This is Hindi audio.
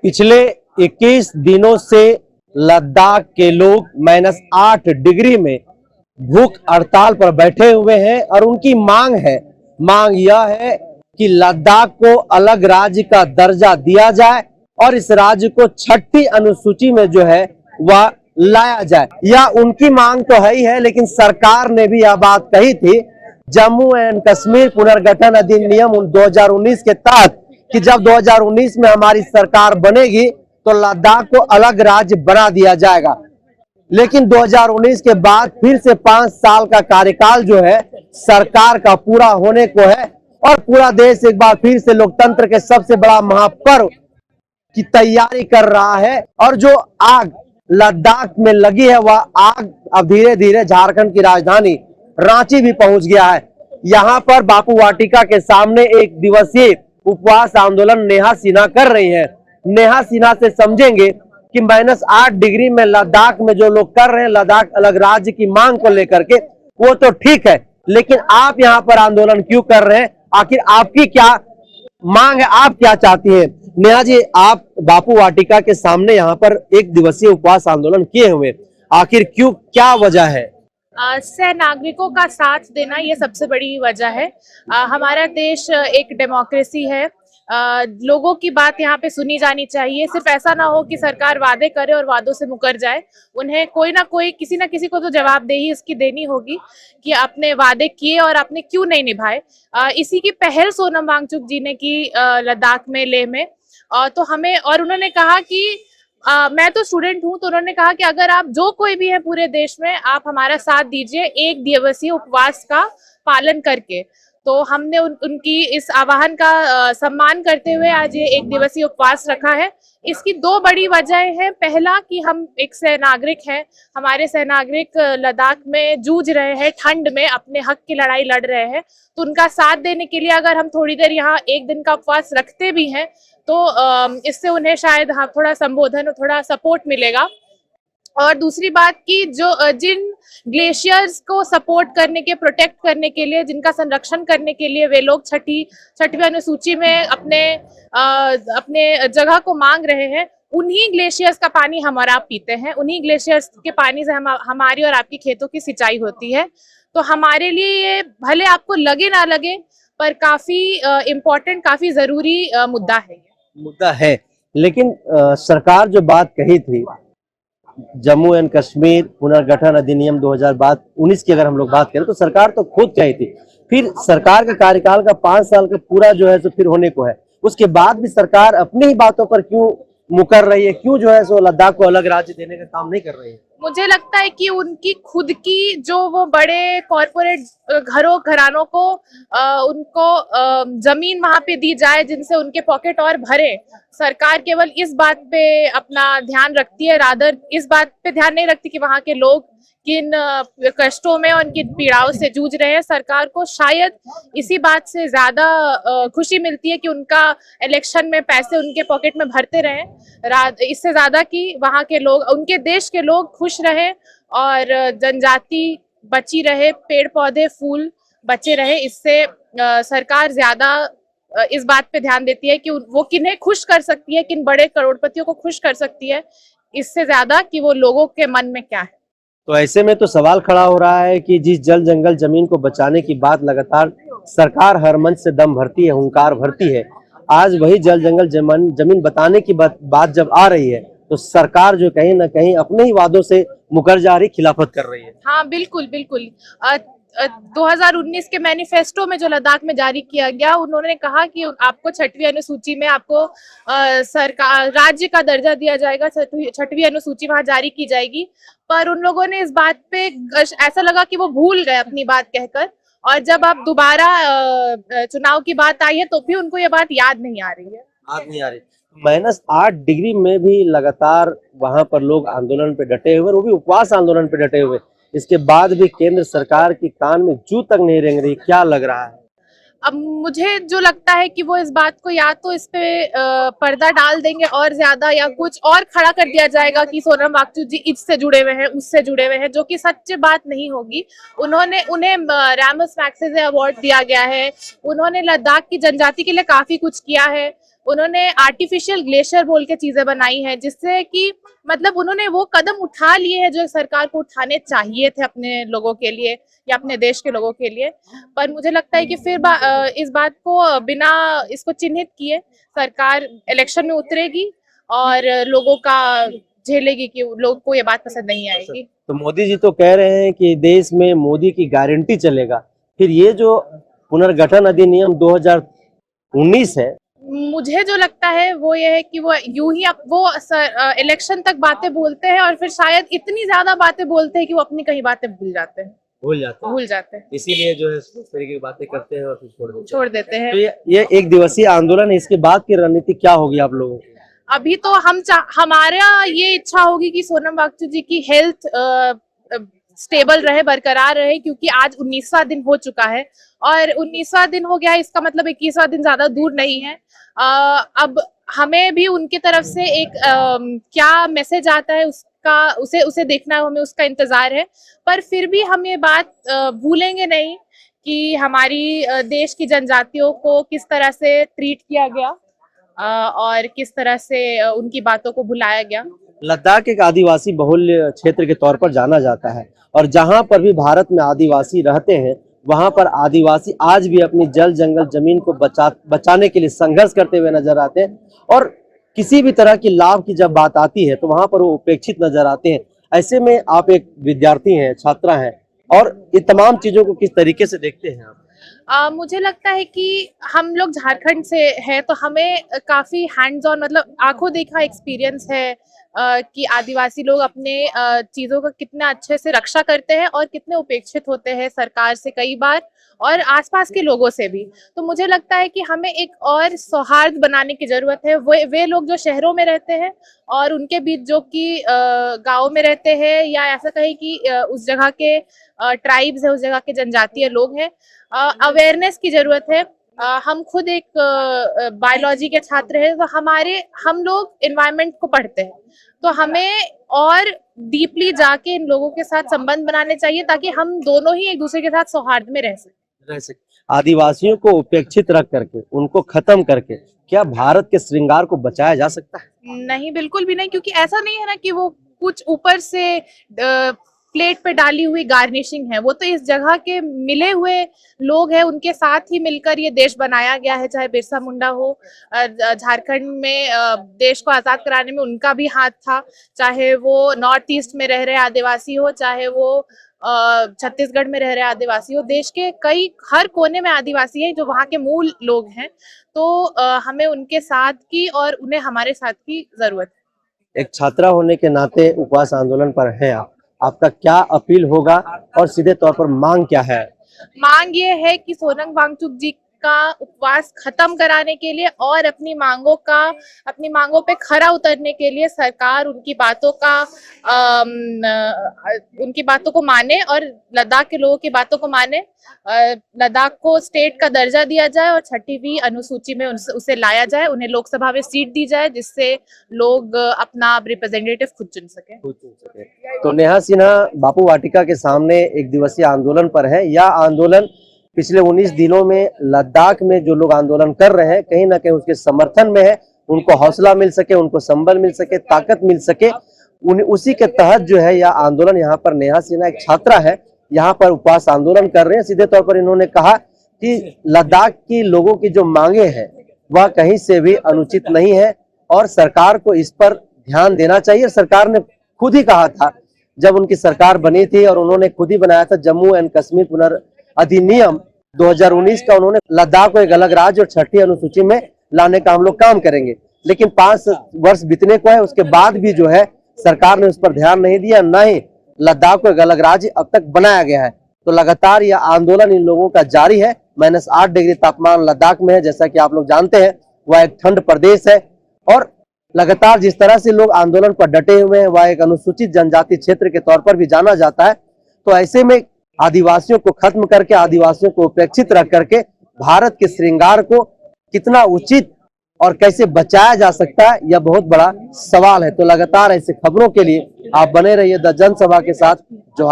पिछले 21 दिनों से लद्दाख के लोग -8 डिग्री में भूख हड़ताल पर बैठे हुए हैं और उनकी मांग यह है कि लद्दाख को अलग राज्य का दर्जा दिया जाए और इस राज्य को 6ठी अनुसूची में जो है वह लाया जाए। यह उनकी मांग तो है ही है, लेकिन सरकार ने भी यह बात कही थी जम्मू एंड कश्मीर पुनर्गठन अधिनियम 2019 के तहत कि जब 2019 में हमारी सरकार बनेगी तो लद्दाख को अलग राज्य बना दिया जाएगा। लेकिन 2019 के बाद फिर से 5 साल का कार्यकाल जो है सरकार का पूरा होने को है और पूरा देश एक बार फिर से लोकतंत्र के सबसे बड़ा महापर्व की तैयारी कर रहा है और जो आग लद्दाख में लगी है वह आग अब धीरे धीरे झारखंड की राजधानी रांची भी पहुंच गया है। यहाँ पर बापू वाटिका के सामने 1 दिवसीय उपवास आंदोलन नेहा सिन्हा कर रही हैं। नेहा सिन्हा से समझेंगे कि -8 डिग्री में लद्दाख में जो लोग कर रहे हैं लद्दाख अलग राज्य की मांग को लेकर के, वो तो ठीक है, लेकिन आप यहाँ पर आंदोलन क्यों कर रहे हैं? आखिर आपकी क्या मांग है, आप क्या चाहती हैं? नेहा जी, आप बापू वाटिका के सामने यहाँ पर 1 दिवसीय उपवास आंदोलन किए हुए, आखिर क्यों, क्या वजह है? सह नागरिकों का साथ देना ये सबसे बड़ी वजह है। हमारा देश एक डेमोक्रेसी है। लोगों की बात यहाँ पे सुनी जानी चाहिए। सिर्फ ऐसा ना हो कि सरकार वादे करे और वादों से मुकर जाए। उन्हें कोई ना कोई, किसी ना किसी को तो जवाबदेही इसकी देनी होगी कि आपने वादे किए और आपने क्यों नहीं निभाए। इसी की पहल सोनम वांगचुक जी ने की लद्दाख में, लेह में। तो हमें, और उन्होंने कहा कि मैं तो स्टूडेंट हूं, तो उन्होंने कहा कि अगर आप, जो कोई भी है पूरे देश में, आप हमारा साथ दीजिए 1 दिवसीय उपवास का पालन करके। तो हमने उनकी इस आह्वान का सम्मान करते हुए आज ये 1 दिवसीय उपवास रखा है। इसकी 2 बड़ी वजहें हैं। पहला कि हम एक सह नागरिक हैं, हमारे सह नागरिक लद्दाख में जूझ रहे हैं, ठंड में अपने हक की लड़ाई लड़ रहे हैं, तो उनका साथ देने के लिए अगर हम थोड़ी देर यहाँ 1 दिन का उपवास रखते भी हैं तो इससे उन्हें शायद थोड़ा संबोधन और थोड़ा सपोर्ट मिलेगा। और दूसरी बात कि जिन ग्लेशियर्स को सपोर्ट करने के, प्रोटेक्ट करने के लिए, जिनका संरक्षण करने के लिए वे लोग 6वीं अनुसूची में अपने जगह को मांग रहे हैं, उन्हीं ग्लेशियर्स का पानी हम और आप पीते हैं। उन्हीं ग्लेशियर्स के पानी से हमारी और आपकी खेतों की सिंचाई होती है। तो हमारे लिए ये, भले आपको लगे ना लगे, पर काफी इम्पोर्टेंट, काफी जरूरी मुद्दा है। लेकिन सरकार जो बात कही थी जम्मू एंड कश्मीर पुनर्गठन अधिनियम 2019 की अगर हम लोग बात करें तो सरकार तो खुद कही थी, फिर सरकार का कार्यकाल का 5 साल का पूरा जो है तो फिर होने को है, उसके बाद भी सरकार अपनी ही बातों पर क्यों मुकर रही है? क्यों जो है सो लद्दाख को अलग राज्य देने का काम नहीं कर रही है? मुझे लगता है कि उनकी खुद की, जो वो बड़े कॉरपोरेट घरानों को उनको जमीन वहां पे दी जाए जिनसे उनके पॉकेट और भरे। सरकार केवल इस बात पे अपना ध्यान रखती है, रादर इस बात पे ध्यान नहीं रखती कि वहां के लोग किन कष्टों में और उनकी पीड़ाओं से जूझ रहे हैं। सरकार को शायद इसी बात से ज्यादा खुशी मिलती है कि उनका इलेक्शन में पैसे उनके पॉकेट में भरते रहें, इससे ज्यादा कि वहां के लोग, उनके देश के लोग खुश रहे और जनजाति बची रहे, पेड़ पौधे फूल बचे रहे। इससे सरकार ज्यादा इस बात पे ध्यान देती है कि वो किन्हें खुश कर सकती है, किन बड़े करोड़पतियों को खुश कर सकती है, इससे ज्यादा कि वो लोगों के मन में क्या है। तो ऐसे में तो सवाल खड़ा हो रहा है कि जिस जल जंगल जमीन को बचाने की बात लगातार सरकार हर मंच से दम भरती है, हुंकार भरती है, आज वही जल जंगल जमीन बताने की बात जब आ रही है तो सरकार जो कहीं ना कहीं अपने ही वादों से मुकर जा रही, खिलाफत कर रही है। हाँ, बिल्कुल बिल्कुल। 2019 के मैनिफेस्टो में जो लद्दाख में जारी किया गया, उन्होंने कहा कि आपको 6वीं अनुसूची में आपको सरकार, राज्य का दर्जा दिया जाएगा, 6वीं अनुसूची वहां जारी की जाएगी। पर उन लोगों ने इस बात पे, ऐसा लगा कि वो भूल गए अपनी बात कहकर, और जब अब दोबारा चुनाव की बात आई है तो भी उनको ये बात याद नहीं आ रही है। -8 डिग्री में भी लगातार वहां पर लोग आंदोलन पे डटे हुए, वो भी उपवास आंदोलन पे डटे हुए, इसके बाद भी केंद्र सरकार की कान में जू तक नहीं रेंग रही, क्या लग रहा है? अब मुझे जो लगता है कि वो इस बात को या तो इस पे पर्दा डाल देंगे और ज्यादा, या कुछ और खड़ा कर दिया जाएगा कि सोनम वांगचुक जी इससे जुड़े हुए हैं, उससे जुड़े हुए हैं, जो कि सच्ची बात नहीं होगी। उन्हें रैमस मैग्सेसे अवार्ड दिया गया है, उन्होंने लद्दाख की जनजाति के लिए काफी कुछ किया है। उन्होंने आर्टिफिशियल ग्लेशियर बोल के चीजें बनाई है, जिससे कि मतलब उन्होंने वो कदम उठा लिए हैं जो सरकार को उठाने चाहिए थे अपने लोगों के लिए या अपने देश के लोगों के लिए। पर मुझे लगता है कि फिर इस बात को बिना इसको चिन्हित किए सरकार इलेक्शन में उतरेगी और लोगों का झेलेगी कि लोगों को ये बात पसंद नहीं आएगी। तो मोदी जी तो कह रहे हैं कि देश में मोदी की गारंटी चलेगा, फिर ये जो पुनर्गठन अधिनियम 2019 है, मुझे जो लगता है वो ये है कि वो यूं ही वो इलेक्शन तक बातें बोलते हैं और फिर शायद इतनी ज्यादा बातें बोलते हैं कि वो अपनी कई बातें भूल जाते हैं, इसीलिए जो है इस तरीके की बातें करते हैं और फिर छोड़ देते हैं। तो ये एक दिवसीय आंदोलन है, इसके बाद की रणनीति क्या होगी आप लोगों की? अभी तो हमारा ये इच्छा होगी कि सोनम वांगचुक जी की हेल्थ स्टेबल रहे, बरकरार रहे, क्योंकि आज 19वां दिन हो चुका है और 19वां दिन हो गया, इसका मतलब 21वां दिन ज्यादा दूर नहीं है। अब हमें भी उनकी तरफ से एक क्या मैसेज आता है उसे देखना है, हमें उसका इंतजार है। पर फिर भी हम ये बात भूलेंगे नहीं कि हमारी देश की जनजातियों को किस तरह से ट्रीट किया गया और किस तरह से उनकी बातों को भुलाया गया। लद्दाख एक आदिवासी बहुल क्षेत्र के तौर पर जाना जाता है और जहां पर भी भारत में आदिवासी रहते हैं वहां पर आदिवासी आज भी अपनी जल जंगल जमीन को बचाने के लिए संघर्ष करते हुए नजर आते हैं और किसी भी तरह की लाभ की जब बात आती है तो वहां पर वो उपेक्षित नजर आते हैं। ऐसे में आप एक विद्यार्थी हैं, छात्रा हैं, और ये तमाम चीजों को किस तरीके से देखते हैं आप? मुझे लगता है कि हम लोग झारखंड से हैं तो हमें काफी हैंड्स ऑन मतलब आंखों देखा एक्सपीरियंस है कि आदिवासी लोग अपने चीजों का कितना अच्छे से रक्षा करते हैं और कितने उपेक्षित होते हैं सरकार से कई बार और आसपास के लोगों से भी। तो मुझे लगता है कि हमें एक और सौहार्द बनाने की जरूरत है। वे लोग जो शहरों में रहते हैं और उनके बीच जो कि गाँव में रहते हैं या ऐसा कहें कि उस जगह के ट्राइब्स है, उस जगह के जनजातीय लोग हैं, अवेयरनेस की जरूरत है। हम खुद एक बायोलॉजी के छात्र हैं तो हम लोग एनवायरनमेंट को पढ़ते हैं, तो हमें और डीपली जाके इन लोगों के साथ संबंध बनाने चाहिए ताकि हम दोनों ही एक दूसरे के साथ सौहार्द में रह सकें। आदिवासियों को उपेक्षित रख करके, उनको खत्म करके क्या भारत के श्रृंगार को बचाया जा सकता है? नहीं, बिल्कुल भी नहीं, क्योंकि ऐसा नहीं है ना कि वो कुछ ऊपर से प्लेट पे डाली हुई गार्निशिंग है। वो तो इस जगह के मिले हुए लोग हैं, उनके साथ ही मिलकर ये देश बनाया गया है। चाहे बिरसा मुंडा हो, झारखंड में देश को आजाद कराने में उनका भी हाथ था, चाहे वो नॉर्थ ईस्ट में रह रहे आदिवासी हो, चाहे वो छत्तीसगढ़ में रह रहे आदिवासी हो, देश के हर कोने में आदिवासी हैं जो वहाँ के मूल लोग हैं। तो हमें उनके साथ की और उन्हें हमारे साथ की जरूरत है। एक छात्रा होने के नाते उपवास आंदोलन पर है आपका क्या अपील होगा और सीधे तौर पर मांग क्या है? मांग ये है कि सोनम वांगचुक जी का उपवास खत्म कराने के लिए और अपनी मांगों पे खरा उतरने के लिए सरकार उनकी बातों को माने और लद्दाख के लोगों की बातों को माने। लद्दाख को स्टेट का दर्जा दिया जाए और 6वीं अनुसूची में उसे लाया जाए, उन्हें लोकसभा में सीट दी जाए जिससे लोग अपना रिप्रेजेंटेटिव खुद चुन सके। तो नेहा सिन्हा बापू वाटिका के सामने एक दिवसीय आंदोलन पर है। यह आंदोलन पिछले 19 दिनों में लद्दाख में जो लोग आंदोलन कर रहे हैं कहीं ना कहीं उसके समर्थन में है, उनको हौसला मिल सके, उनको संबल मिल सके, ताकत मिल सके, उसी के तहत जो है यह आंदोलन। यहाँ पर नेहा सिन्हा एक छात्रा है, यहाँ पर उपवास आंदोलन कर रहे हैं। सीधे तौर पर इन्होंने कहा कि लद्दाख की लोगों की जो मांगे हैं वह कहीं से भी अनुचित नहीं है और सरकार को इस पर ध्यान देना चाहिए। सरकार ने खुद ही कहा था जब उनकी सरकार बनी थी और उन्होंने खुद ही बनाया था जम्मू एंड कश्मीर पुनर्अधिनियम 2019 का, उन्होंने लद्दाख को एक अलग राज्य और 6ठी अनुसूची में लाने का हम लोग काम करेंगे। लेकिन 5 वर्ष बीतने को है, उसके बाद भी जो है सरकार ने उस पर ध्यान नहीं दिया, न ही लद्दाख को एक अलग राज्य अब तक बनाया गया है। तो लगातार यह आंदोलन इन लोगों का जारी है। -8 डिग्री तापमान लद्दाख में है, जैसा कि आप लोग जानते हैं वह एक ठंड प्रदेश है और लगातार जिस तरह से लोग आंदोलन पर डटे हुए हैं वह एक अनुसूचित जनजाति क्षेत्र के तौर पर भी जाना जाता है। तो ऐसे में आदिवासियों को खत्म करके, आदिवासियों को उपेक्षित रख करके भारत के श्रृंगार को कितना उचित और कैसे बचाया जा सकता है, यह बहुत बड़ा सवाल है। तो लगातार ऐसे खबरों के लिए आप बने रहिए द जनसभा के साथ। जो